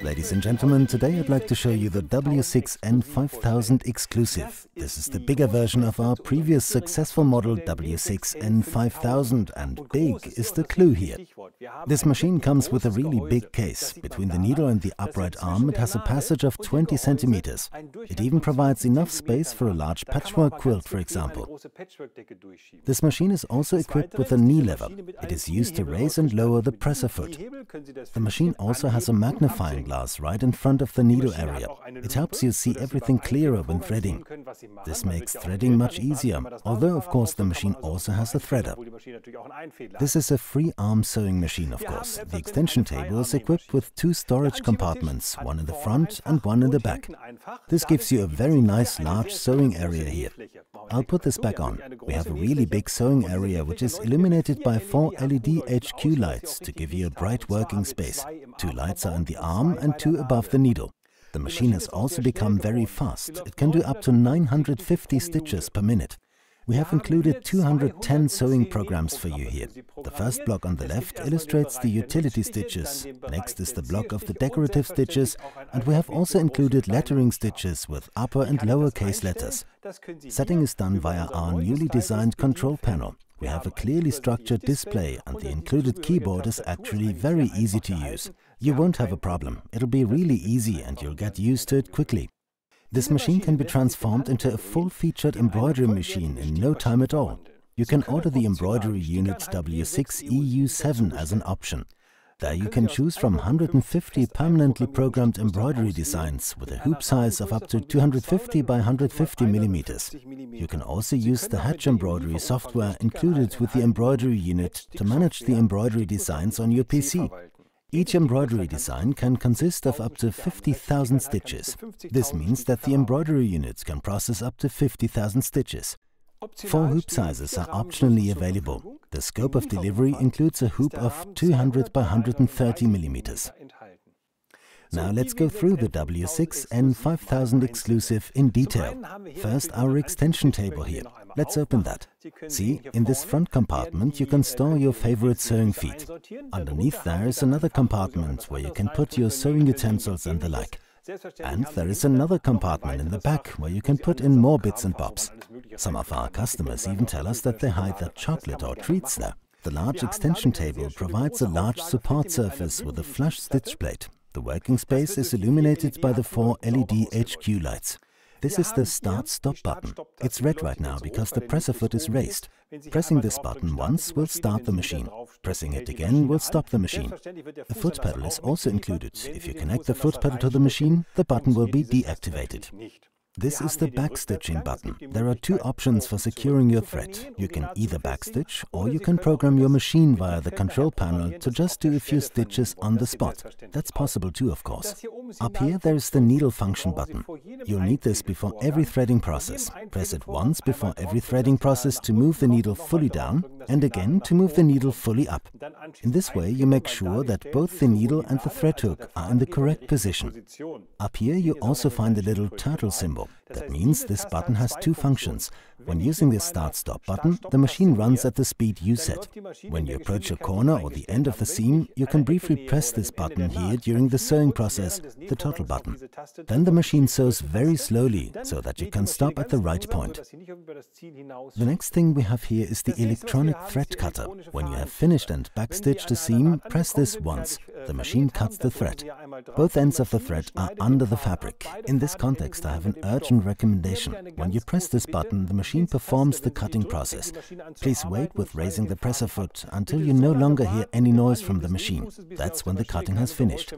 Ladies and gentlemen, today I'd like to show you the W6N5000 Exklusive. This is the bigger version of our previous successful model W6N5000, and big is the clue here. This machine comes with a really big case. Between the needle and the upright arm it has a passage of 20 centimeters. It even provides enough space for a large patchwork quilt, for example. This machine is also equipped with a knee lever. It is used to raise and lower the presser foot. The machine also has a magnifying glass right in front of the needle area. It helps you see everything clearer when threading. This makes threading much easier, although of course the machine also has a threader. This is a free arm sewing machine, of course. The extension table is equipped with 2 storage compartments, one in the front and one in the back. This gives you a very nice large sewing area here. I'll put this back on. We have a really big sewing area which is illuminated by 4 LED HQ lights to give you a bright working space. 2 lights are in the arm and 2 above the needle. The machine has also become very fast. It can do up to 950 stitches per minute. We have included 210 sewing programs for you here. The first block on the left illustrates the utility stitches. Next is the block of the decorative stitches, and we have also included lettering stitches with upper and lower case letters. Setting is done via our newly designed control panel. We have a clearly structured display, and the included keyboard is actually very easy to use. You won't have a problem. It'll be really easy and you'll get used to it quickly. This machine can be transformed into a full-featured embroidery machine in no time at all. You can order the embroidery unit W6EU7 as an option. There you can choose from 150 permanently programmed embroidery designs with a hoop size of up to 250 by 150 millimeters. You can also use the Hatch embroidery software included with the embroidery unit to manage the embroidery designs on your PC. Each embroidery design can consist of up to 50,000 stitches. This means that the embroidery units can process up to 50,000 stitches. 4 hoop sizes are optionally available. The scope of delivery includes a hoop of 200 by 130 millimeters. Now let's go through the W6N5000 Exklusive in detail. First, our extension table here. Let's open that. See, in this front compartment you can store your favorite sewing feet. Underneath there is another compartment where you can put your sewing utensils and the like. And there is another compartment in the back where you can put in more bits and bobs. Some of our customers even tell us that they hide their chocolate or treats there. The large extension table provides a large support surface with a flush stitch plate. The working space is illuminated by the 4 LED HQ lights. This is the Start-Stop button. It's red right now because the presser foot is raised. Pressing this button once will start the machine. Pressing it again will stop the machine. A foot pedal is also included. If you connect the foot pedal to the machine, the button will be deactivated. This is the backstitching button. There are 2 options for securing your thread. You can either backstitch or you can program your machine via the control panel to just do a few stitches on the spot. That's possible too, of course. Up here there is the needle function button. You'll need this before every threading process. Press it once before every threading process to move the needle fully down and again to move the needle fully up. In this way you make sure that both the needle and the thread hook are in the correct position. Up here you also find a little turtle symbol. That means this button has 2 functions. When using the Start-Stop button, the machine runs at the speed you set. When you approach a corner or the end of the seam, you can briefly press this button here during the sewing process, the total button. Then the machine sews very slowly, so that you can stop at the right point. The next thing we have here is the electronic thread cutter. When you have finished and backstitched a seam, press this once. The machine cuts the thread. Both ends of the thread are under the fabric. In this context, I have an urgent recommendation. When you press this button, the machine performs the cutting process. Please wait with raising the presser foot until you no longer hear any noise from the machine. That's when the cutting has finished.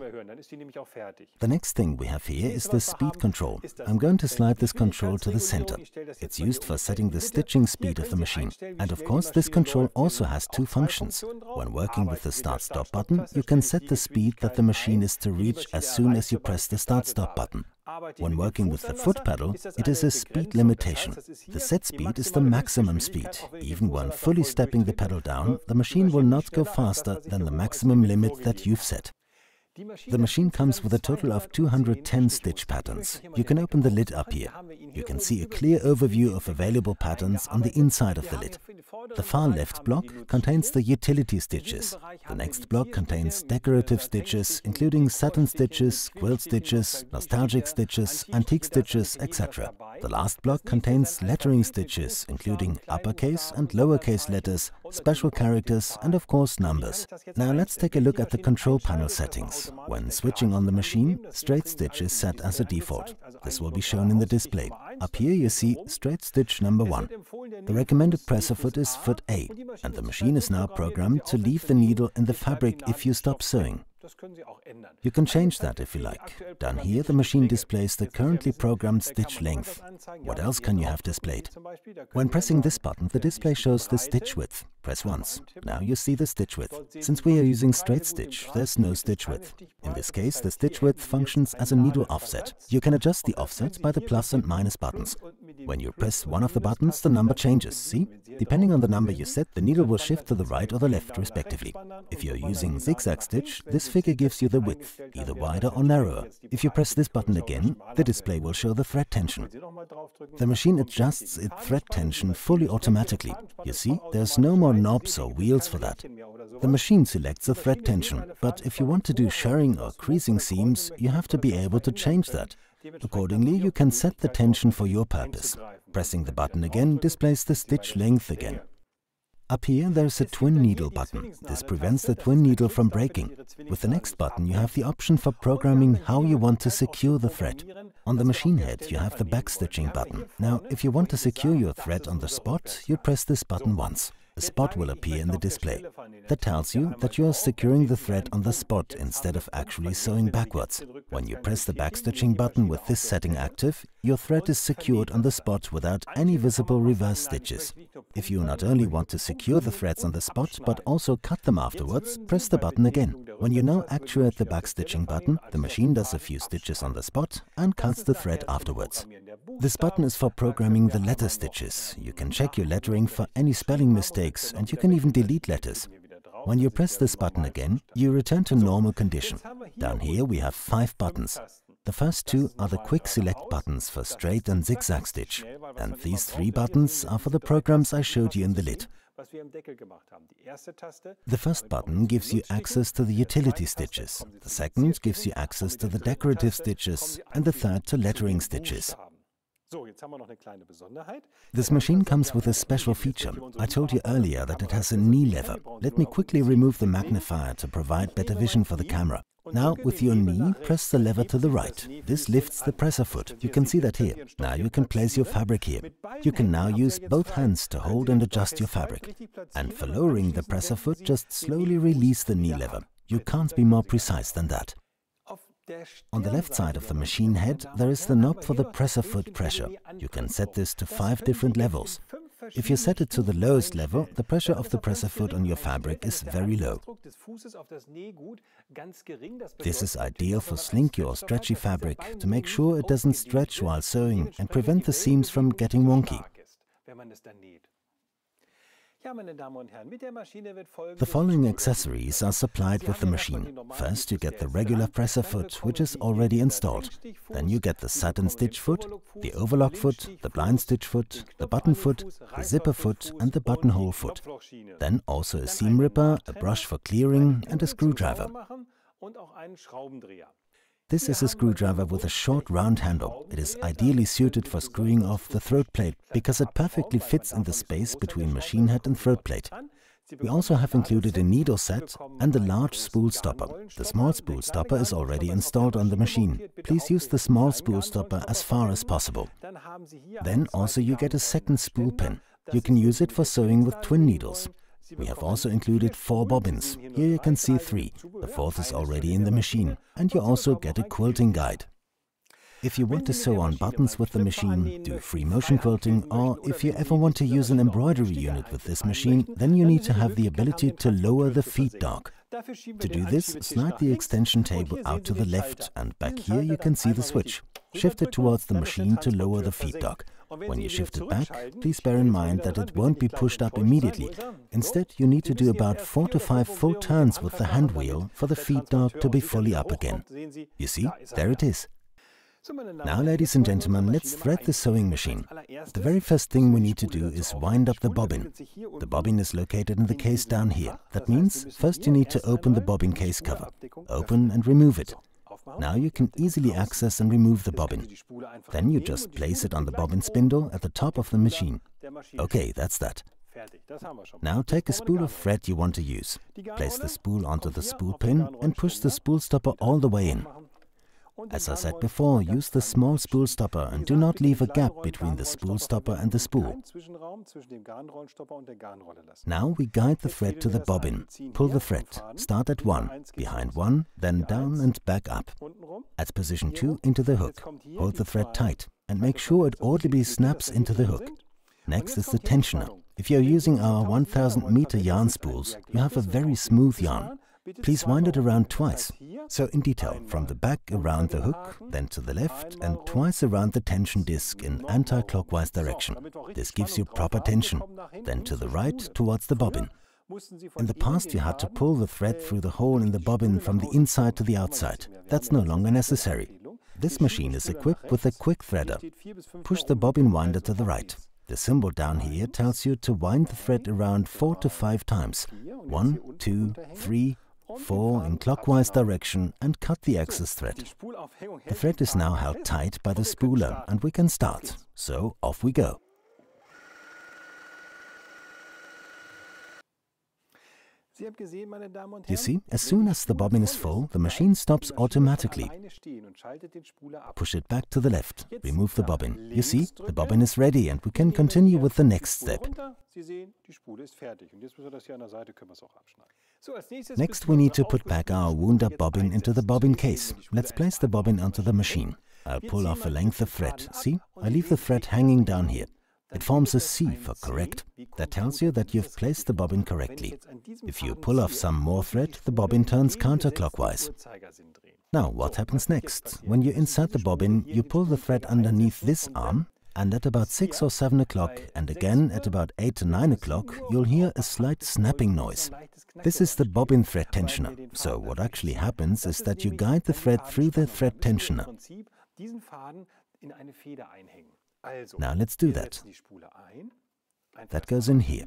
The next thing we have here is the speed control. I'm going to slide this control to the center. It's used for setting the stitching speed of the machine. And of course, this control also has 2 functions. When working with the Start-Stop button, you can set the speed that the machine is to reach as soon as you press the Start-Stop button. When working with the foot pedal, it is a speed limitation. The set speed is the maximum speed. Even when fully stepping the pedal down, the machine will not go faster than the maximum limit that you've set. The machine comes with a total of 210 stitch patterns. You can open the lid up here. You can see a clear overview of available patterns on the inside of the lid. The far left block contains the utility stitches. The next block contains decorative stitches, including satin stitches, quilt stitches, nostalgic stitches, antique stitches, etc. The last block contains lettering stitches, including uppercase and lowercase letters, special characters, and of course numbers. Now let's take a look at the control panel settings. When switching on the machine, straight stitch is set as a default. This will be shown in the display. Up here you see straight stitch number 1. The recommended presser foot is foot A, and the machine is now programmed to leave the needle in the fabric if you stop sewing. You can change that if you like. Down here the machine displays the currently programmed stitch length. What else can you have displayed? When pressing this button, the display shows the stitch width. Press once. Now you see the stitch width. Since we are using straight stitch, there's no stitch width. In this case, the stitch width functions as a needle offset. You can adjust the offset by the plus and minus buttons. When you press one of the buttons, the number changes, see? Depending on the number you set, the needle will shift to the right or the left, respectively. If you're using zigzag stitch, this figure gives you the width, either wider or narrower. If you press this button again, the display will show the thread tension. The machine adjusts its thread tension fully automatically. You see, there's no more knobs or wheels for that. The machine selects the thread tension, but if you want to do shirring or creasing seams, you have to be able to change that. Accordingly, you can set the tension for your purpose. Pressing the button again displays the stitch length again. Up here there is a twin needle button. This prevents the twin needle from breaking. With the next button you have the option for programming how you want to secure the thread. On the machine head you have the backstitching button. Now if you want to secure your thread on the spot, you press this button once. A spot will appear in the display. That tells you that you are securing the thread on the spot instead of actually sewing backwards. When you press the backstitching button with this setting active, your thread is secured on the spot without any visible reverse stitches. If you not only want to secure the threads on the spot, but also cut them afterwards, press the button again. When you now actuate the backstitching button, the machine does a few stitches on the spot and cuts the thread afterwards. This button is for programming the letter stitches. You can check your lettering for any spelling mistakes, and you can even delete letters. When you press this button again, you return to normal condition. Down here we have 5 buttons. The first 2 are the quick select buttons for straight and zigzag stitch, and these 3 buttons are for the programs I showed you in the lid. The first button gives you access to the utility stitches, the second gives you access to the decorative stitches, and the third to lettering stitches. This machine comes with a special feature. I told you earlier that it has a knee lever. Let me quickly remove the magnifier to provide better vision for the camera. Now, with your knee, press the lever to the right. This lifts the presser foot. You can see that here. Now you can place your fabric here. You can now use both hands to hold and adjust your fabric. And for lowering the presser foot, just slowly release the knee lever. You can't be more precise than that. On the left side of the machine head, there is the knob for the presser foot pressure. You can set this to 5 different levels. If you set it to the lowest level, the pressure of the presser foot on your fabric is very low. This is ideal for slinky or stretchy fabric to make sure it doesn't stretch while sewing and prevent the seams from getting wonky. The following accessories are supplied with the machine. First, you get the regular presser foot, which is already installed. Then you get the satin stitch foot, the overlock foot, the blind stitch foot, the button foot, the zipper foot and the buttonhole foot. Then also a seam ripper, a brush for clearing and a screwdriver. This is a screwdriver with a short round handle. It is ideally suited for screwing off the throat plate because it perfectly fits in the space between machine head and throat plate. We also have included a needle set and a large spool stopper. The small spool stopper is already installed on the machine. Please use the small spool stopper as far as possible. Then also you get a second spool pin. You can use it for sewing with twin needles. We have also included 4 bobbins. Here you can see 3. The 4th is already in the machine. And you also get a quilting guide. If you want to sew on buttons with the machine, do free motion quilting, or if you ever want to use an embroidery unit with this machine, then you need to have the ability to lower the feed dog. To do this, slide the extension table out to the left, and back here you can see the switch. Shift it towards the machine to lower the feed dog. When you shift it back, please bear in mind that it won't be pushed up immediately. Instead, you need to do about 4 to 5 full turns with the hand wheel for the feed dog to be fully up again. You see, there it is. Now, ladies and gentlemen, let's thread the sewing machine. The very first thing we need to do is wind up the bobbin. The bobbin is located in the case down here. That means first you need to open the bobbin case cover. Open and remove it. Now you can easily access and remove the bobbin. Then you just place it on the bobbin spindle at the top of the machine. Okay, that's that. Now take a spool of thread you want to use. Place the spool onto the spool pin and push the spool stopper all the way in. As I said before, use the small spool stopper and do not leave a gap between the spool stopper and the spool. Now we guide the thread to the bobbin. Pull the thread. Start at 1, behind 1, then down and back up. At position 2 into the hook. Hold the thread tight and make sure it audibly snaps into the hook. Next is the tensioner. If you are using our 1000 meter yarn spools, you have a very smooth yarn. Please wind it around twice. So in detail, from the back around the hook, then to the left and twice around the tension disc in anti-clockwise direction. This gives you proper tension. Then to the right towards the bobbin. In the past you had to pull the thread through the hole in the bobbin from the inside to the outside. That's no longer necessary. This machine is equipped with a quick threader. Push the bobbin winder to the right. The symbol down here tells you to wind the thread around 4 to 5 times. 1, 2, 3, 4 in clockwise direction and cut the excess thread. The thread is now held tight by the spooler and we can start. So off we go. You see, as soon as the bobbin is full, the machine stops automatically. Push it back to the left. Remove the bobbin. You see, the bobbin is ready and we can continue with the next step. Next we need to put back our wound-up bobbin into the bobbin case. Let's place the bobbin onto the machine. I'll pull off a length of thread. See, I leave the thread hanging down here. It forms a C for correct. That tells you that you've placed the bobbin correctly. If you pull off some more thread, the bobbin turns counterclockwise. Now, what happens next? When you insert the bobbin, you pull the thread underneath this arm, and at about 6 or 7 o'clock, and again at about 8 to 9 o'clock, you'll hear a slight snapping noise. This is the bobbin thread tensioner. So what actually happens is that you guide the thread through the thread tensioner. Now let's do that. That goes in here.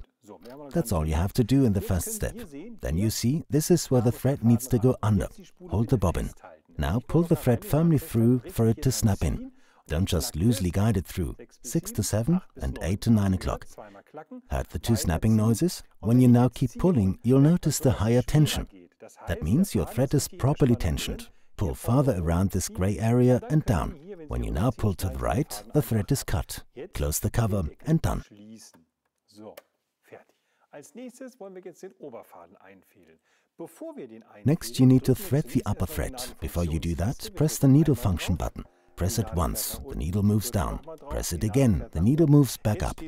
That's all you have to do in the first step. Then you see, this is where the thread needs to go under. Hold the bobbin. Now pull the thread firmly through for it to snap in. Don't just loosely guide it through. 6 to 7 and 8 to 9 o'clock. Heard the 2 snapping noises? When you now keep pulling, you'll notice the higher tension. That means your thread is properly tensioned. Pull farther around this gray area and down. When you now pull to the right, the thread is cut. Close the cover and done. Next, you need to thread the upper thread. Before you do that, press the needle function button. Press it once, the needle moves down. Press it again, the needle moves back up.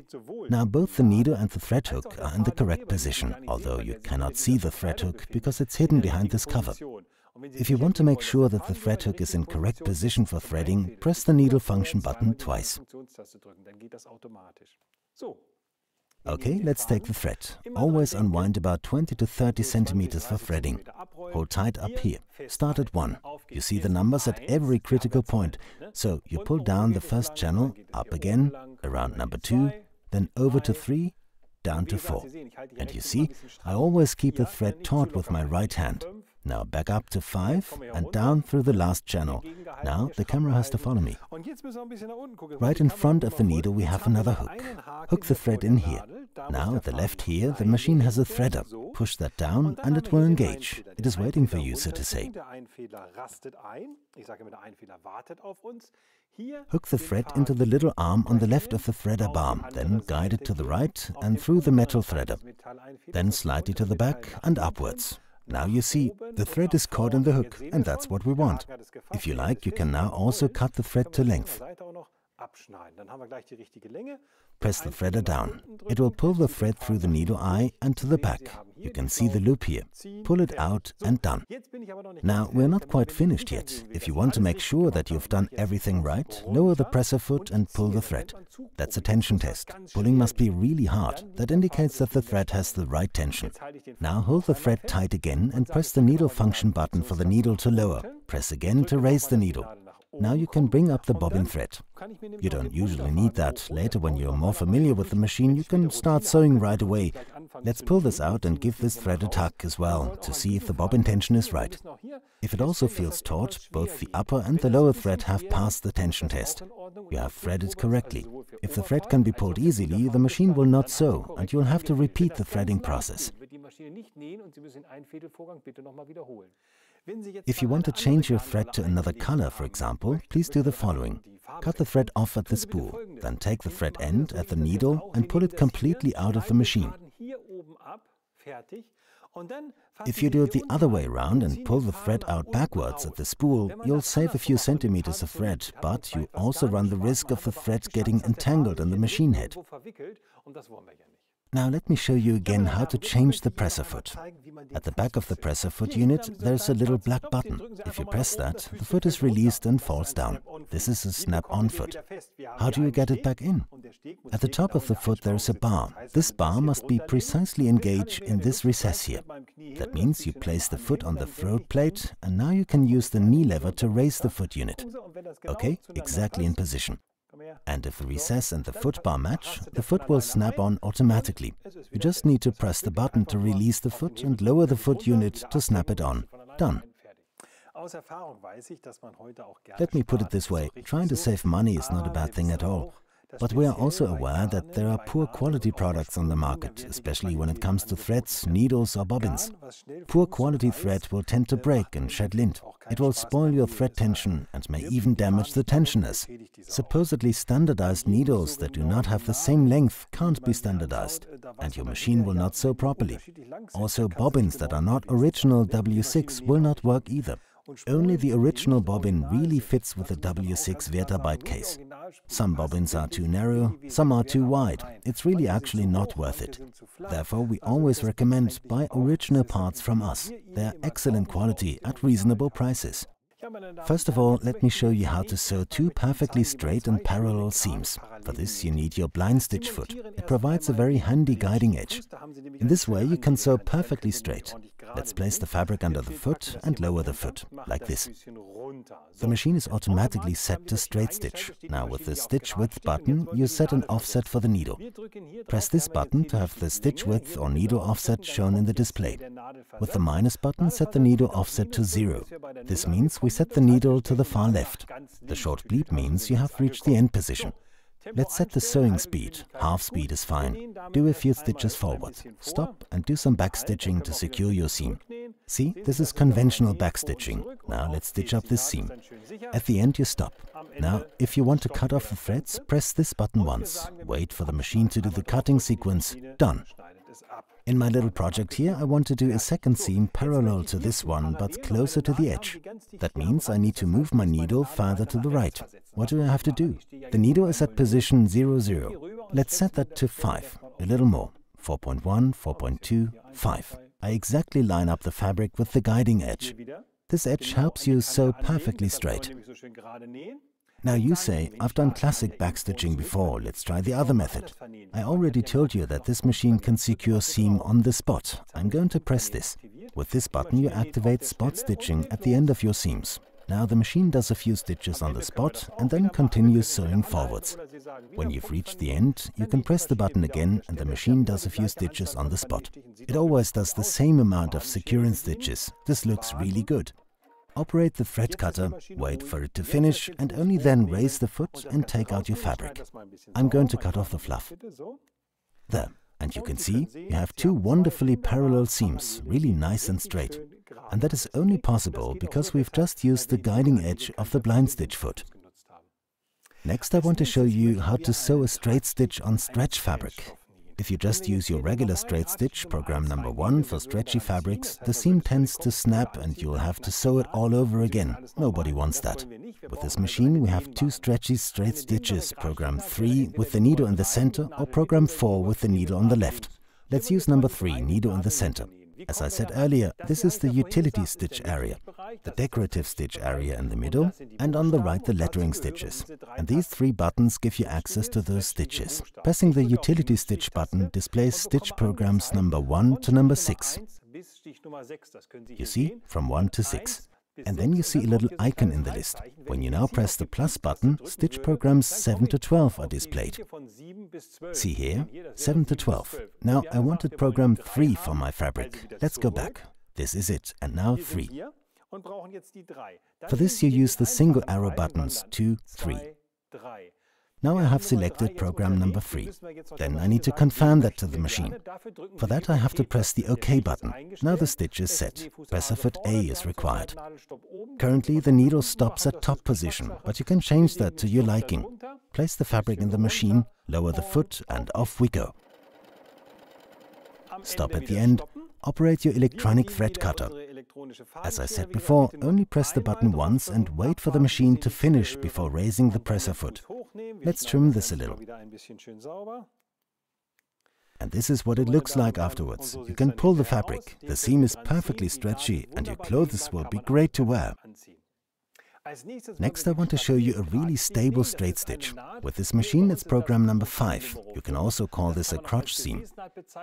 Now both the needle and the thread hook are in the correct position, although you cannot see the thread hook because it's hidden behind this cover. If you want to make sure that the thread hook is in correct position for threading, press the needle function button twice. Okay, let's take the thread. Always unwind about 20 to 30 centimeters for threading. Hold tight up here. Start at 1. You see the numbers at every critical point. So you pull down the first channel, up again, around number 2, then over to 3, down to 4. And you see, I always keep the thread taut with my right hand. Now back up to 5 and down through the last channel. Now the camera has to follow me. Right in front of the needle we have another hook. Hook the thread in here. Now at the left here the machine has a threader. Push that down and it will engage. It is waiting for you, so to say. Hook the thread into the little arm on the left of the threader bar, then guide it to the right and through the metal threader. Then slightly to the back and upwards. Now you see, the thread is caught in the hook, and that's what we want. If you like, you can now also cut the thread to length. Press the threader down. It will pull the thread through the needle eye and to the back. You can see the loop here. Pull it out and done. Now, we're not quite finished yet. If you want to make sure that you've done everything right, lower the presser foot and pull the thread. That's a tension test. Pulling must be really hard. That indicates that the thread has the right tension. Now hold the thread tight again and press the needle function button for the needle to lower. Press again to raise the needle. Now you can bring up the bobbin thread. You don't usually need that. Later, when you're more familiar with the machine, you can start sewing right away. Let's pull this out and give this thread a tug as well, to see if the bobbin tension is right. If it also feels taut, both the upper and the lower thread have passed the tension test. You have threaded correctly. If the thread can be pulled easily, the machine will not sew, and you'll have to repeat the threading process. If you want to change your thread to another color, for example, please do the following. Cut the thread off at the spool, then take the thread end at the needle and pull it completely out of the machine. If you do it the other way around and pull the thread out backwards at the spool, you'll save a few centimeters of thread, but you also run the risk of the thread getting entangled in the machine head. Now let me show you again how to change the presser foot. At the back of the presser foot unit, there's a little black button. If you press that, the foot is released and falls down. This is a snap-on foot. How do you get it back in? At the top of the foot there is a bar. This bar must be precisely engaged in this recess here. That means you place the foot on the throat plate, and now you can use the knee lever to raise the foot unit. Okay, exactly in position. And if the recess and the foot bar match, the foot will snap on automatically. You just need to press the button to release the foot and lower the foot unit to snap it on. Done. Let me put it this way, trying to save money is not a bad thing at all. But we are also aware that there are poor quality products on the market, especially when it comes to threads, needles or bobbins. Poor quality thread will tend to break and shed lint. It will spoil your thread tension and may even damage the tensioners. Supposedly standardized needles that do not have the same length can't be standardized, and your machine will not sew properly. Also, bobbins that are not original W6 will not work either. Only the original bobbin really fits with the W6 WERTARBEIT case. Some bobbins are too narrow, some are too wide. It's really actually not worth it. Therefore, we always recommend buy original parts from us. They are excellent quality at reasonable prices. First of all, let me show you how to sew two perfectly straight and parallel seams. For this, you need your blind stitch foot. It provides a very handy guiding edge. In this way, you can sew perfectly straight. Let's place the fabric under the foot and lower the foot, like this. The machine is automatically set to straight stitch. Now with the stitch width button, you set an offset for the needle. Press this button to have the stitch width or needle offset shown in the display. With the minus button, set the needle offset to 0. This means we set the needle to the far left. The short bleep means you have reached the end position. Let's set the sewing speed. Half speed is fine. Do a few stitches forward. Stop and do some backstitching to secure your seam. See, this is conventional backstitching. Now let's stitch up this seam. At the end you stop. Now, if you want to cut off the threads, press this button once. Wait for the machine to do the cutting sequence. Done. In my little project here, I want to do a second seam parallel to this one, but closer to the edge. That means I need to move my needle further to the right. What do I have to do? The needle is at position 0, 0. Let's set that to 5. A little more. 4.1, 4.2, 5. I exactly line up the fabric with the guiding edge. This edge helps you sew perfectly straight. Now you say, I've done classic backstitching before, let's try the other method. I already told you that this machine can secure seam on the spot. I'm going to press this. With this button you activate spot stitching at the end of your seams. Now the machine does a few stitches on the spot and then continues sewing forwards. When you've reached the end, you can press the button again and the machine does a few stitches on the spot. It always does the same amount of securing stitches. This looks really good. Operate the thread cutter, wait for it to finish, and only then raise the foot and take out your fabric. I'm going to cut off the fluff. There, and you can see you have two wonderfully parallel seams, really nice and straight. And that is only possible because we've just used the guiding edge of the blind stitch foot. Next I want to show you how to sew a straight stitch on stretch fabric. If you just use your regular straight stitch, program number 1 for stretchy fabrics, the seam tends to snap and you'll have to sew it all over again. Nobody wants that. With this machine we have 2 stretchy straight stitches, program 3 with the needle in the center or program 4 with the needle on the left. Let's use number 3, needle in the center. As I said earlier, this is the utility stitch area, the decorative stitch area in the middle, and on the right the lettering stitches. And these 3 buttons give you access to those stitches. Pressing the utility stitch button displays stitch programs number 1 to number 6. You see, from 1 to 6. And then you see a little icon in the list. When you now press the plus button, stitch programs 7 to 12 are displayed. See here, 7 to 12. Now I wanted program 3 for my fabric. Let's go back. This is it, and now 3. For this you use the single arrow buttons 2, 3. Now I have selected program number 3. Then I need to confirm that to the machine. For that I have to press the OK button. Now the stitch is set. Presser foot A is required. Currently the needle stops at top position, but you can change that to your liking. Place the fabric in the machine, lower the foot, and off we go. Stop at the end. Operate your electronic thread cutter. As I said before, only press the button once and wait for the machine to finish before raising the presser foot. Let's trim this a little. And this is what it looks like afterwards. You can pull the fabric. The seam is perfectly stretchy and your clothes will be great to wear. Next I want to show you a really stable straight stitch. With this machine it's program number 5. You can also call this a crotch seam.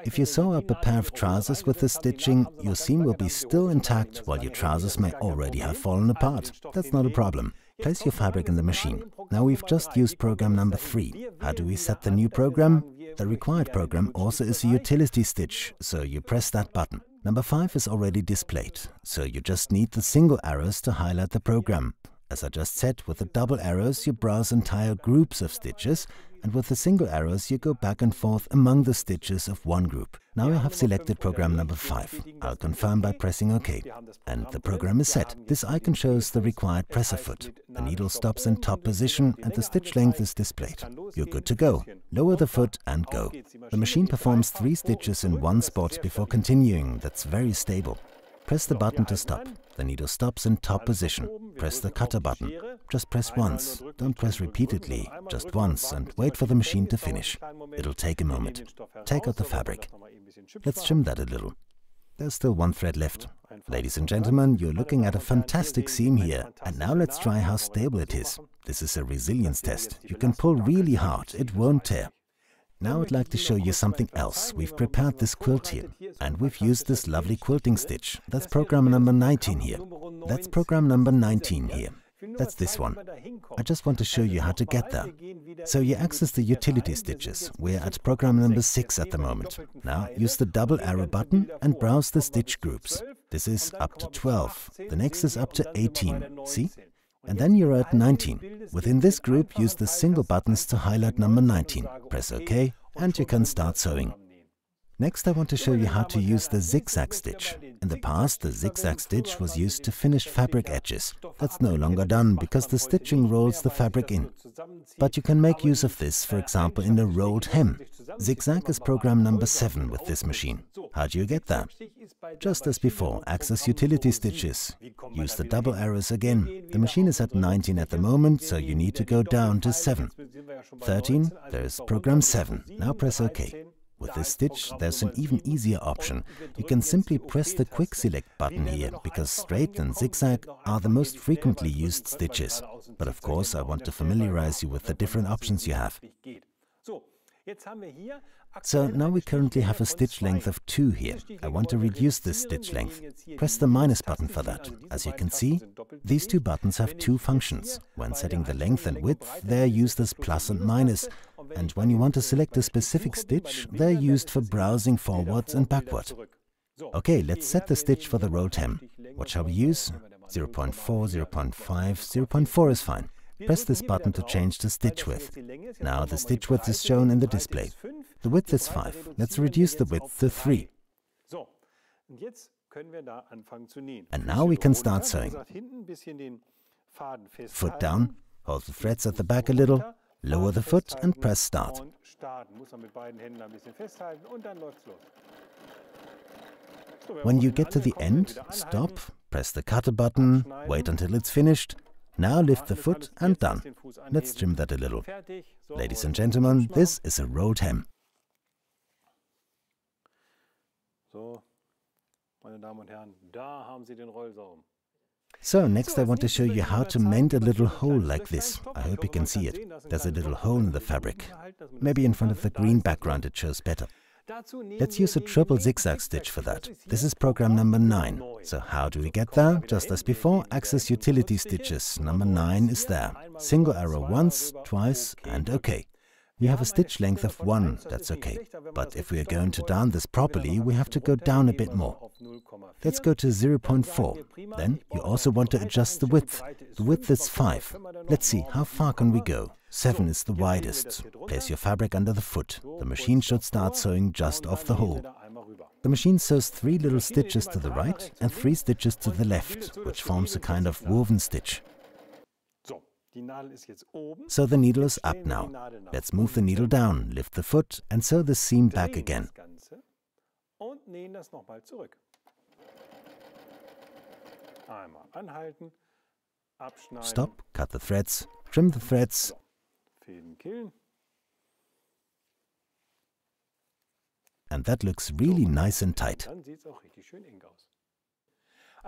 If you sew up a pair of trousers with this stitching, your seam will be still intact while your trousers may already have fallen apart. That's not a problem. Place your fabric in the machine. Now we've just used program number 3. How do we set the new program? The required program also is a utility stitch, so you press that button. Number 5 is already displayed, so you just need the single arrows to highlight the program. As I just said, with the double arrows you browse entire groups of stitches, and with the single arrows you go back and forth among the stitches of one group. Now I have selected program number 5. I'll confirm by pressing OK. And the program is set. This icon shows the required presser foot. The needle stops in top position and the stitch length is displayed. You're good to go. Lower the foot and go. The machine performs 3 stitches in one spot before continuing. That's very stable. Press the button to stop. The needle stops in top position. Press the cutter button. Just press once. Don't press repeatedly, just once, and wait for the machine to finish. It'll take a moment. Take out the fabric. Let's trim that a little. There's still 1 thread left. Ladies and gentlemen, you're looking at a fantastic seam here. And now let's try how stable it is. This is a resilience test. You can pull really hard, it won't tear. Now I'd like to show you something else. We've prepared this quilt here, and we've used this lovely quilting stitch. That's program number 19 here. That's program number 19 here. That's this one. I just want to show you how to get there. So you access the utility stitches. We're at program number 6 at the moment. Now use the double arrow button and browse the stitch groups. This is up to 12. The next is up to 18. See? And then you're at 19. Within this group, use the single buttons to highlight number 19. Press OK, and you can start sewing. Next I want to show you how to use the zigzag stitch. In the past, the zigzag stitch was used to finish fabric edges. That's no longer done because the stitching rolls the fabric in. But you can make use of this, for example, in a rolled hem. Zigzag is program number 7 with this machine. How do you get that? Just as before, access utility stitches. Use the double arrows again. The machine is at 19 at the moment, so you need to go down to 7. 13, there's program 7. Now press OK. With this stitch, there's an even easier option. You can simply press the quick select button here, because straight and zigzag are the most frequently used stitches. But of course, I want to familiarize you with the different options you have. So now we currently have a stitch length of 2 here. I want to reduce this stitch length. Press the minus button for that. As you can see, these 2 buttons have 2 functions. When setting the length and width, they are used as plus and minus. And when you want to select a specific stitch, they're used for browsing forwards and backward. Okay, let's set the stitch for the rolled hem. What shall we use? 0.4, 0.5, 0.4 is fine. Press this button to change the stitch width. Now the stitch width is shown in the display. The width is 5. Let's reduce the width to 3. And now we can start sewing. Foot down, hold the threads at the back a little, Lower the foot and press start. When you get to the end, stop, press the cutter button, wait until it's finished. Now lift the foot and done. Let's trim that a little. Ladies and gentlemen, this is a rolled hem. So next I want to show you how to mend a little hole like this. I hope you can see it. There's a little hole in the fabric. Maybe in front of the green background it shows better. Let's use a triple zigzag stitch for that. This is program number 9. So how do we get there? Just as before, access utility stitches. Number 9 is there. Single arrow once, twice, and OK. We have a stitch length of 1, that's OK. But if we are going to darn this properly, we have to go down a bit more. Let's go to 0.4. Then you also want to adjust the width. The width is 5. Let's see, how far can we go? 7 is the widest. Place your fabric under the foot. The machine should start sewing just off the hole. The machine sews 3 little stitches to the right and 3 stitches to the left, which forms a kind of woven stitch. So the needle is up now. Let's move the needle down, lift the foot and sew the seam back again. Stop, cut the threads, trim the threads. And that looks really nice and tight.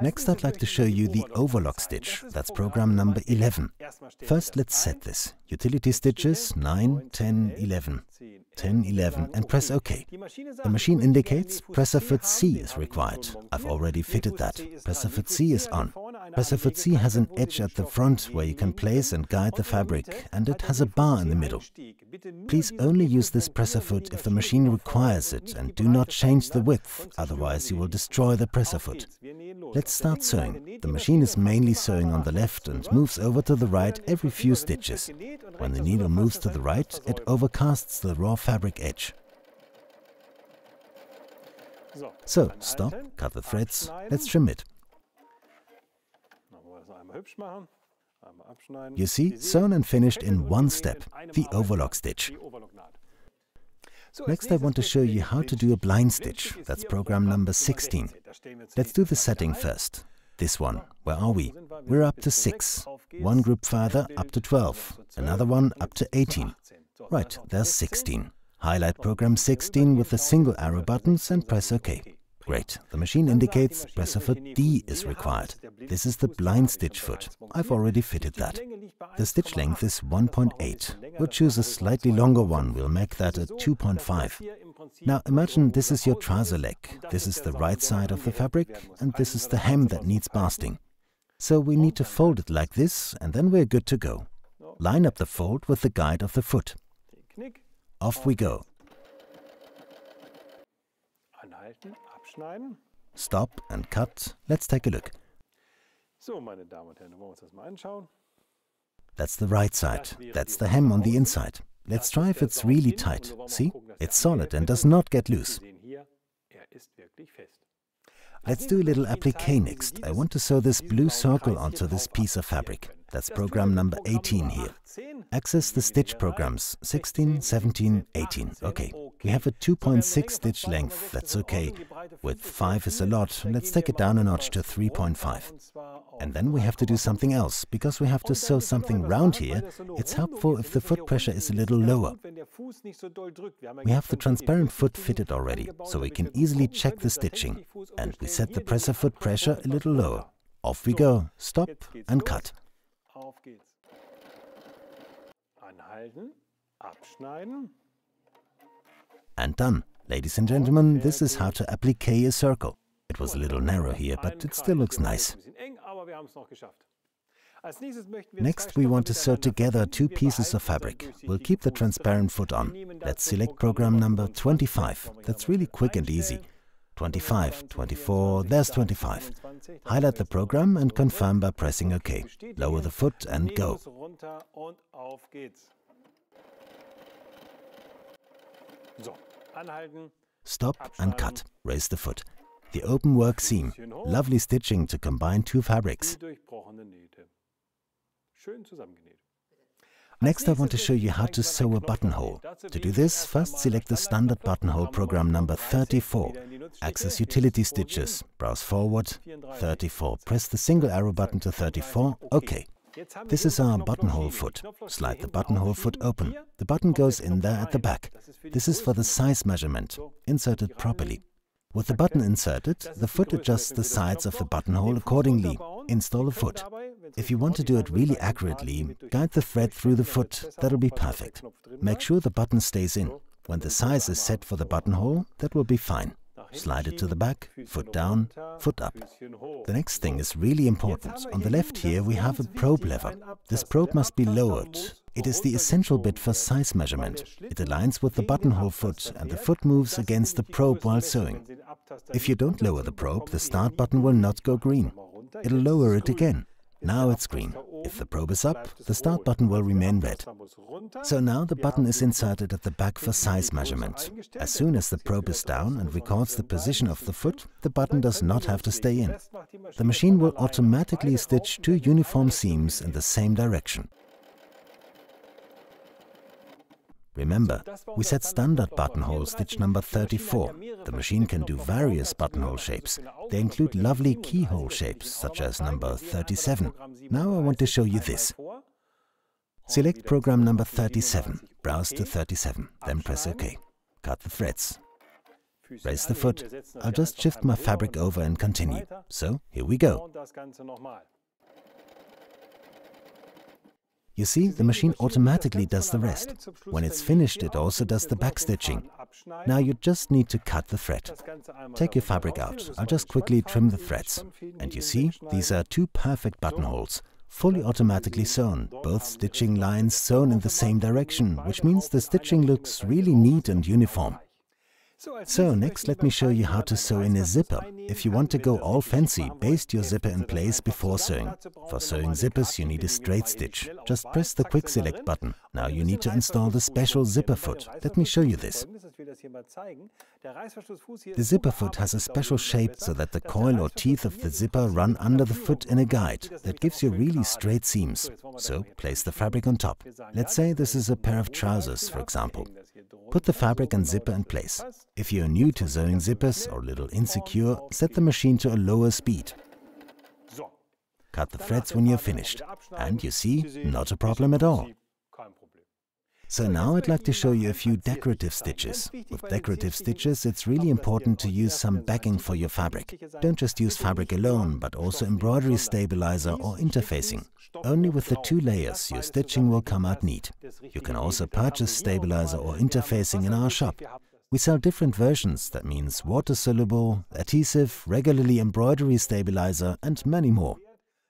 Next I'd like to show you the overlock stitch. That's program number 11. First let's set this. Utility stitches 9, 10, 11. 10, 11 and press OK. The machine indicates presser foot C is required. I've already fitted that. Presser foot C is on. Presser foot C has an edge at the front where you can place and guide the fabric, and it has a bar in the middle. Please only use this presser foot if the machine requires it, and do not change the width, otherwise you will destroy the presser foot. Let's start sewing. The machine is mainly sewing on the left and moves over to the right every few stitches. When the needle moves to the right, it overcasts the raw fabric edge. So, stop, cut the threads, let's trim it. You see, sewn and finished in one step, the overlock stitch. Next I want to show you how to do a blind stitch. That's program number 16. Let's do the setting first. This one. Where are we? We're up to 6. One group further up to 12. Another one up to 18. Right, there's 16. Highlight program 16 with the single arrow buttons and press OK. Great. The machine indicates presser foot D is required. This is the blind stitch foot. I've already fitted that. The stitch length is 1.8. We'll choose a slightly longer one. We'll make that a 2.5. Now imagine this is your trouser leg. This is the right side of the fabric, and this is the hem that needs basting. So we need to fold it like this, and then we're good to go. Line up the fold with the guide of the foot. Off we go. Stop and cut. Let's take a look. That's the right side. That's the hem on the inside. Let's try if it's really tight. See? It's solid and does not get loose. Let's do a little applique next. I want to sew this blue circle onto this piece of fabric. That's program number 18 here. Access the stitch programs 16, 17, 18. Okay. We have a 2.6 stitch length. That's okay. Width 5 is a lot. Let's take it down a notch to 3.5. And then we have to do something else. Because we have to sew something round here, it's helpful if the foot pressure is a little lower. We have the transparent foot fitted already, so we can easily check the stitching. And we set the presser foot pressure a little lower. Off we go. Stop and cut. And done. Ladies and gentlemen, this is how to applique a circle. It was a little narrow here, but it still looks nice. Next, we want to sew together 2 pieces of fabric. We'll keep the transparent foot on. Let's select program number 25. That's really quick and easy. 25, 24, there's 25. Highlight the program and confirm by pressing OK. Lower the foot and go. Stop and cut. Raise the foot. The open work seam. Lovely stitching to combine 2 fabrics. Next, I want to show you how to sew a buttonhole. To do this, first select the standard buttonhole program number 34. Access Utility Stitches, browse forward, 34. Press the single arrow button to 34, OK. This is our buttonhole foot. Slide the buttonhole foot open. The button goes in there at the back. This is for the size measurement. Insert it properly. With the button inserted, the foot adjusts the sides of the buttonhole accordingly. Install the foot. If you want to do it really accurately, guide the thread through the foot. That'll be perfect. Make sure the button stays in. When the size is set for the buttonhole, that will be fine. Slide it to the back, foot down, foot up. The next thing is really important. On the left here we have a probe lever. This probe must be lowered. It is the essential bit for size measurement. It aligns with the buttonhole foot and the foot moves against the probe while sewing. If you don't lower the probe, the start button will not go green. It'll lower it again. Now it's green. If the probe is up, the start button will remain red. So now the button is inserted at the back for size measurement. As soon as the probe is down and records the position of the foot, the button does not have to stay in. The machine will automatically stitch two uniform seams in the same direction. Remember, we set standard buttonhole stitch number 34. The machine can do various buttonhole shapes. They include lovely keyhole shapes, such as number 37. Now I want to show you this. Select program number 37, browse to 37, then press OK. Cut the threads. Raise the foot. I'll just shift my fabric over and continue. So, here we go. You see, the machine automatically does the rest. When it's finished, it also does the back stitching. Now you just need to cut the thread. Take your fabric out. I'll just quickly trim the threads. And you see, these are two perfect buttonholes, fully automatically sewn, both stitching lines sewn in the same direction, which means the stitching looks really neat and uniform. So next let me show you how to sew in a zipper. If you want to go all fancy, baste your zipper in place before sewing. For sewing zippers you need a straight stitch. Just press the quick select button. Now you need to install the special zipper foot. Let me show you this. The zipper foot has a special shape so that the coil or teeth of the zipper run under the foot in a guide. That gives you really straight seams. So place the fabric on top. Let's say this is a pair of trousers, for example. Put the fabric and zipper in place. If you're new to sewing zippers or a little insecure, set the machine to a lower speed. Cut the threads when you're finished. And you see, not a problem at all. So now I'd like to show you a few decorative stitches. With decorative stitches, it's really important to use some backing for your fabric. Don't just use fabric alone, but also embroidery stabilizer or interfacing. Only with the two layers, your stitching will come out neat. You can also purchase stabilizer or interfacing in our shop. We sell different versions, that means water-soluble, adhesive, regularly embroidery stabilizer, and many more.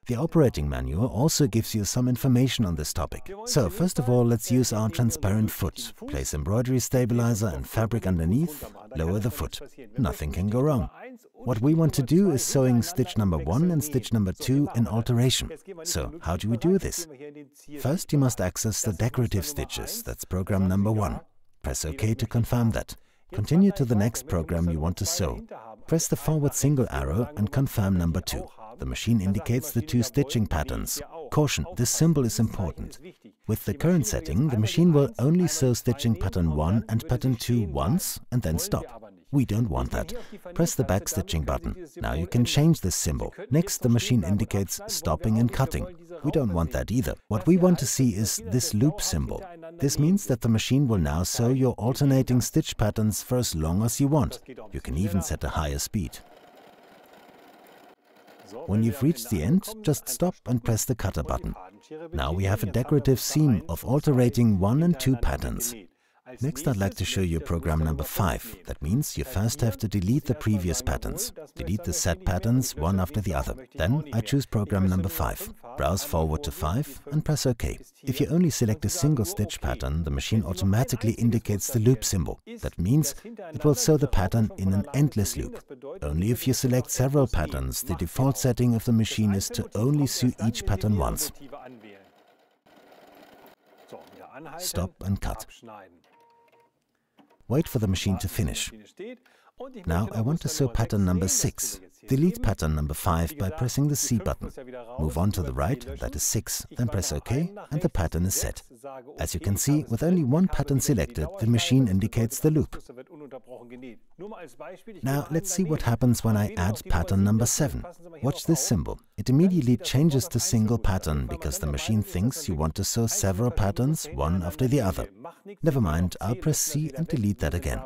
The operating manual also gives you some information on this topic. So first of all, let's use our transparent foot. Place embroidery stabilizer and fabric underneath, lower the foot. Nothing can go wrong. What we want to do is sewing stitch number 1 and stitch number 2 in alteration. So how do we do this? First you must access the decorative stitches, that's program number 1. Press OK to confirm that. Continue to the next program you want to sew. Press the forward single arrow and confirm number 2. The machine indicates the two stitching patterns. Caution, this symbol is important. With the current setting, the machine will only sew stitching pattern 1 and pattern 2 once and then stop. We don't want that. Press the back stitching button. Now you can change this symbol. Next, the machine indicates stopping and cutting. We don't want that either. What we want to see is this loop symbol. This means that the machine will now sew your alternating stitch patterns for as long as you want. You can even set a higher speed. When you've reached the end, just stop and press the cutter button. Now we have a decorative seam of alternating 1 and 2 patterns. Next, I'd like to show you program number 5. That means you first have to delete the previous patterns. Delete the set patterns one after the other. Then I choose program number 5. Browse forward to 5 and press OK. If you only select a single stitch pattern, the machine automatically indicates the loop symbol. That means it will sew the pattern in an endless loop. Only if you select several patterns, the default setting of the machine is to only sew each pattern once. Stop and cut. Wait for the machine to finish. Now I want to sew pattern number 6. Delete pattern number 5 by pressing the C button. Move on to the right, that is 6, then press OK, and the pattern is set. As you can see, with only one pattern selected, the machine indicates the loop. Now let's see what happens when I add pattern number 7. Watch this symbol. It immediately changes to single pattern because the machine thinks you want to sew several patterns, one after the other. Never mind, I'll press C and delete that again.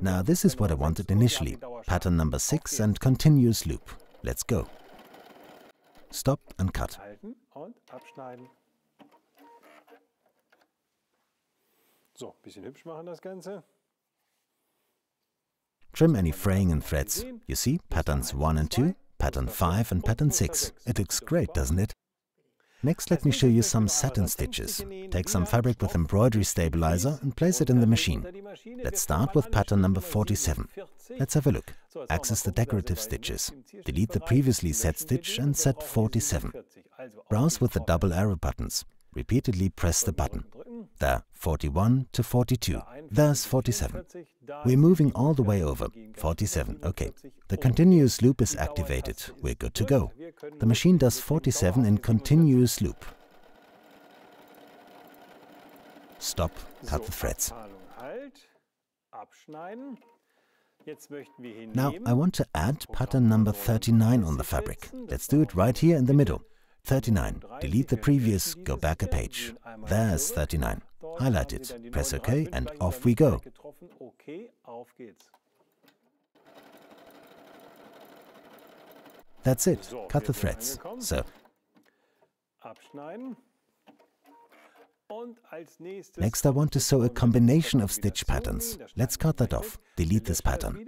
Now this is what I wanted initially, pattern number 6 and continuous loop. Let's go. Stop and cut. Trim any fraying and threads. You see, patterns 1 and 2, pattern 5 and pattern 6. It looks great, doesn't it? Next, let me show you some satin stitches. Take some fabric with embroidery stabilizer and place it in the machine. Let's start with pattern number 47. Let's have a look. Access the decorative stitches. Delete the previously set stitch and set 47. Browse with the double arrow buttons. Repeatedly press the button. There, 41 to 42. There's 47. We're moving all the way over. 47, okay. The continuous loop is activated. We're good to go. The machine does 47 in continuous loop. Stop, cut the threads. Now I want to add pattern number 39 on the fabric. Let's do it right here in the middle. 39. Delete the previous, go back a page. There's 39. Highlight it, press OK, and off we go. That's it, cut the threads. So, next I want to sew a combination of stitch patterns. Let's cut that off. Delete this pattern.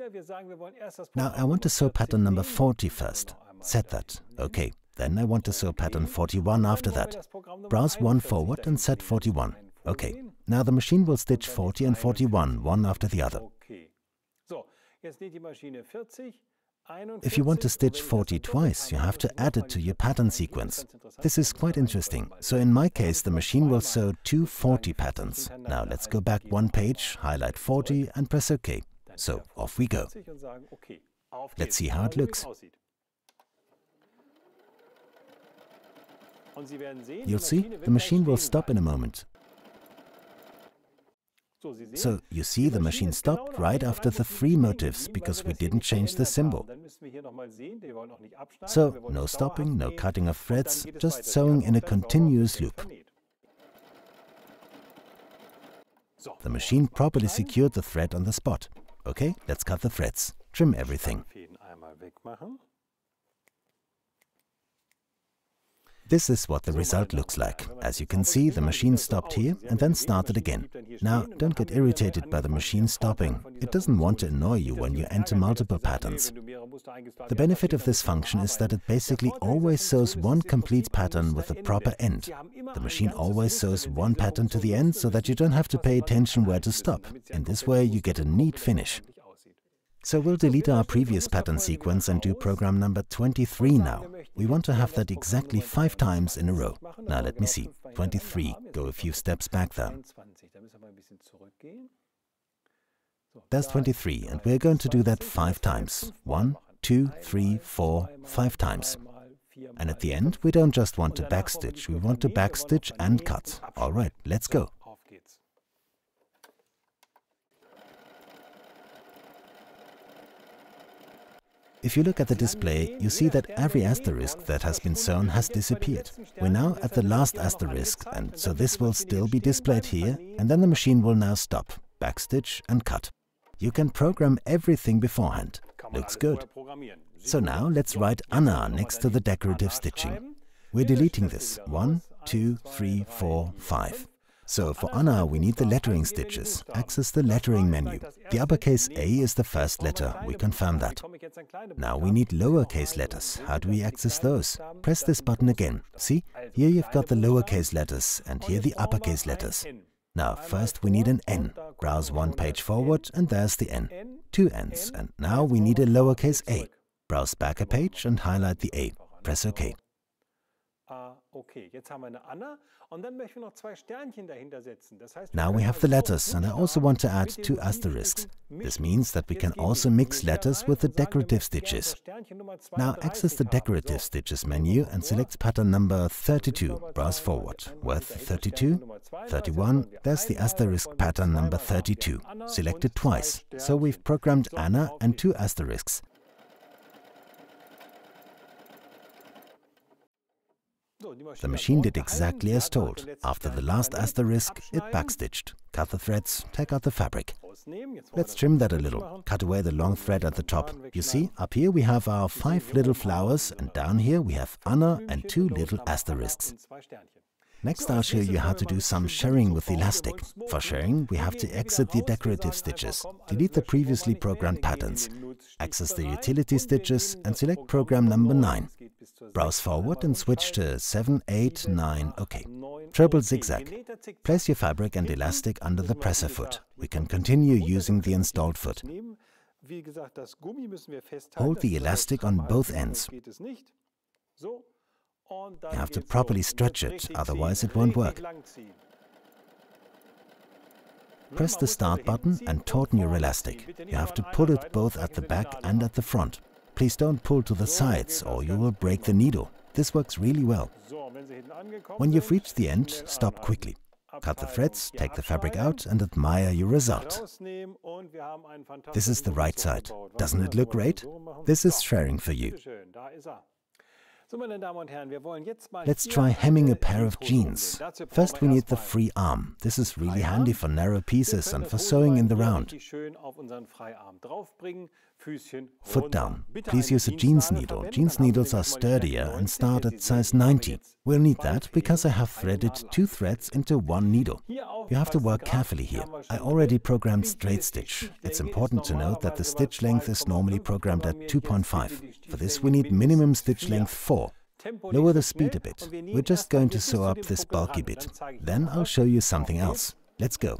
Now I want to sew pattern number 40 first. Set that. OK. Then I want to sew pattern 41 after that. Browse one forward and set 41. OK. Now the machine will stitch 40 and 41, one after the other. If you want to stitch 40 twice, you have to add it to your pattern sequence. This is quite interesting. So in my case, the machine will sew two 40 patterns. Now let's go back one page, highlight 40 and press OK. So off we go. Let's see how it looks. You'll see, the machine will stop in a moment. So, you see the machine stopped right after the 3 motifs because we didn't change the symbol. So, no stopping, no cutting of threads, just sewing in a continuous loop. The machine properly secured the thread on the spot. Okay, let's cut the threads. Trim everything. This is what the result looks like. As you can see, the machine stopped here and then started again. Now, don't get irritated by the machine stopping. It doesn't want to annoy you when you enter multiple patterns. The benefit of this function is that it basically always sews one complete pattern with a proper end. The machine always sews one pattern to the end so that you don't have to pay attention where to stop. In this way, you get a neat finish. So we'll delete our previous pattern sequence and do program number 23 now. We want to have that exactly 5 times in a row. Now let me see. 23. Go a few steps back there. There's 23, and we're going to do that 5 times. 1, 2, 3, 4, 5 times. And at the end, we don't just want to backstitch, we want to backstitch and cut. Alright, let's go. If you look at the display, you see that every asterisk that has been sewn has disappeared. We're now at the last asterisk, and so this will still be displayed here, and then the machine will now stop, backstitch and cut. You can program everything beforehand. Looks good. So now let's write Anna next to the decorative stitching. We're deleting this. 1, 2, 3, 4, 5. So for Anna we need the lettering stitches. Access the lettering menu. The uppercase A is the first letter, we confirm that. Now we need lowercase letters. How do we access those? Press this button again. See, here you've got the lowercase letters and here the uppercase letters. Now first we need an N. Browse one page forward and there's the N. 2 N's, and now we need a lowercase a. Browse back a page and highlight the A. Press OK. Now we have the letters, and I also want to add 2 asterisks. This means that we can also mix letters with the decorative stitches. Now access the Decorative Stitches menu and select pattern number 32, browse forward. With 32, 31, there's the asterisk pattern number 32. Select it twice, so we've programmed Anna and 2 asterisks. The machine did exactly as told. After the last asterisk, it backstitched. Cut the threads, take out the fabric. Let's trim that a little. Cut away the long thread at the top. You see, up here we have our 5 little flowers, and down here we have Anna and 2 little asterisks. Next I'll show you how to do some shirring with elastic. For shirring, we have to exit the decorative stitches, delete the previously programmed patterns, access the utility stitches and select program number 9. Browse forward and switch to 7, 8, 9, OK. Triple zigzag. Place your fabric and elastic under the presser foot. We can continue using the installed foot. Hold the elastic on both ends. You have to properly stretch it, otherwise it won't work. Press the start button and tauten your elastic. You have to pull it both at the back and at the front. Please don't pull to the sides or you will break the needle. This works really well. When you've reached the end, stop quickly. Cut the threads, take the fabric out and admire your result. This is the right side. Doesn't it look great? This is shirring for you. Let's try hemming a pair of jeans. First we need the free arm. This is really handy for narrow pieces and for sewing in the round. Foot down. Please use a jeans needle. Jeans needles are sturdier and start at size 90. We'll need that because I have threaded 2 threads into 1 needle. You have to work carefully here. I already programmed straight stitch. It's important to note that the stitch length is normally programmed at 2.5. For this we need minimum stitch length 4. Lower the speed a bit. We're just going to sew up this bulky bit. Then I'll show you something else. Let's go.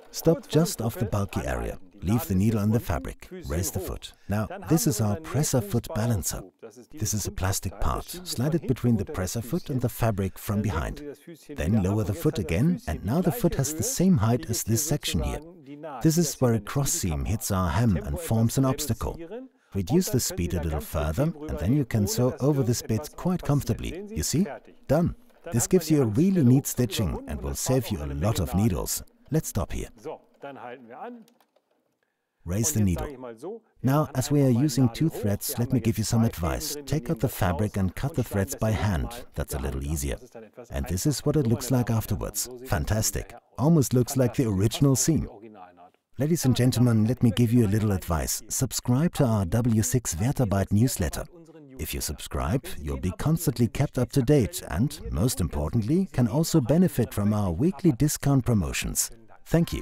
Stop just off the bulky area. Leave the needle on the fabric. Raise the foot. Now, this is our presser foot balancer. This is a plastic part. Slide it between the presser foot and the fabric from behind. Then lower the foot again, and now the foot has the same height as this section here. This is where a cross seam hits our hem and forms an obstacle. Reduce the speed a little further, and then you can sew over this bit quite comfortably. You see? Done. This gives you a really neat stitching and will save you a lot of needles. Let's stop here. Raise the needle. Now, as we are using 2 threads, let me give you some advice. Take out the fabric and cut the threads by hand. That's a little easier. And this is what it looks like afterwards. Fantastic. Almost looks like the original seam. Ladies and gentlemen, let me give you a little advice. Subscribe to our W6 WERTARBEIT newsletter. If you subscribe, you'll be constantly kept up to date and, most importantly, can also benefit from our weekly discount promotions. Thank you.